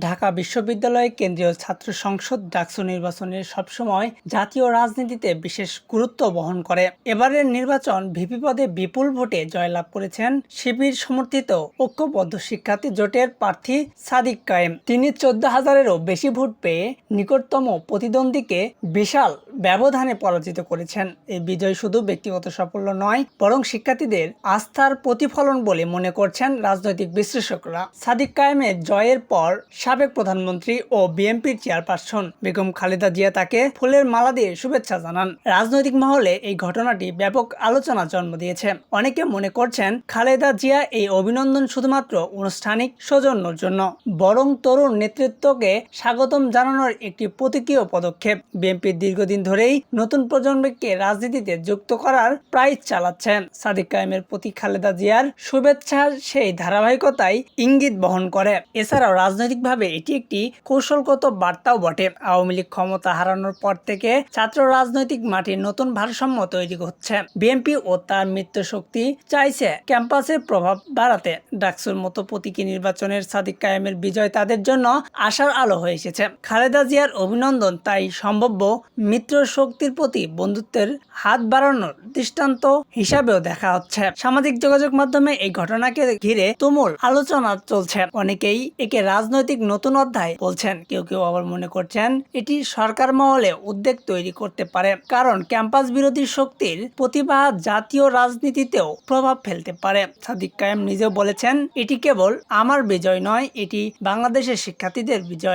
ঢাকা বিশ্ববিদ্যালয় কেন্দ্রীয় ছাত্র সংসদ ডাকসু নির্বাচনের সবসময় জাতীয় রাজনীতিতে বিশেষ গুরুত্ব বহন করে। এবারের নির্বাচন ভিপি পদে বিপুল ভোটে জয়লাভ করেছেন শিবির সমর্থিত ঐক্যবদ্ধ শিক্ষার্থী জোটের প্রার্থী সাদিক কায়েম। তিনি 14,000-এরও বেশি ভোট পেয়ে নিকটতম প্রতিদ্বন্দ্বীকে বিশাল ব্যবধানে পরাজিত করেছেন। এই বিজয় শুধু ব্যক্তিগত সাফল্য নয়, বরং শিক্ষার্থীদের আস্থার প্রতিফলন বলে মনে করছেন রাজনৈতিক বিশ্লেষকরা। সাদিক কায়েমের জয়ের পর সাবেক প্রধানমন্ত্রী ও বিএনপির চেয়ারপারসন বেগম খালেদা জিয়া তাকে ফুলের মালা দিয়ে শুভেচ্ছা জানান। রাজনৈতিক মহলে এই ঘটনাটি ব্যাপক আলোচনা জন্ম দিয়েছে। অনেকে মনে করছেন খালেদা জিয়া এই অভিনন্দন শুধুমাত্র আনুষ্ঠানিক সৌজন্যের জন্য, বরং তরুণ নেতৃত্বকে স্বাগতম জানানোর একটি প্রতীকীয় পদক্ষেপ। বিএনপি দীর্ঘদিন ধরেই নতুন প্রজন্মকে রাজনীতিতে যুক্ত করার প্রায় চালাচ্ছেন। সাদিক কায়েমের প্রতি খালেদা জিয়ার শুভেচ্ছার সেই ধারাবাহিকতাই ইঙ্গিত বহন করে। এছাড়াও রাজনৈতিকভাবে এটি একটি কৌশলগত বার্তাও বটে। আওয়ামী লীগ ক্ষমতা হারানোর পর থেকে ছাত্র রাজনৈতিক মাটির নতুন ভারসাম্য তৈরি হচ্ছে। বিএনপি ও তার মিত্র শক্তি চাইছে ক্যাম্পাসের প্রভাব বাড়াতে। ডাকসুর মতো প্রতীকী নির্বাচনের সাদিক কায়েমের বিজয় তাদের জন্য আশার আলো হয়ে এসেছে। খালেদা জিয়ার অভিনন্দন তাই সম্ভাব্য মিত্র শক্তির প্রতি বন্ধুত্বের হাত বাড়ানোর দৃষ্টান্ত হিসাবেও দেখা হচ্ছে। সামাজিক যোগাযোগ মাধ্যমে এই ঘটনাকে ঘিরে তুমুল আলোচনা চলছে। অনেকেই একে রাজনৈতিক নতুন অধ্যায় বলছেন, কেউ কেউ আবার মনে করছেন এটি সরকার মহলে উদ্বেগ তৈরি করতে পারে, কারণ ক্যাম্পাস বিরোধী শক্তির প্রতিবাদ জাতীয় রাজনীতিতেও প্রভাব ফেলতে পারে। সাদিক কায়েম নিজেও বলেছেন, এটি কেবল আমার বিজয় নয়, এটি বাংলাদেশের শিক্ষার্থীদের বিজয়।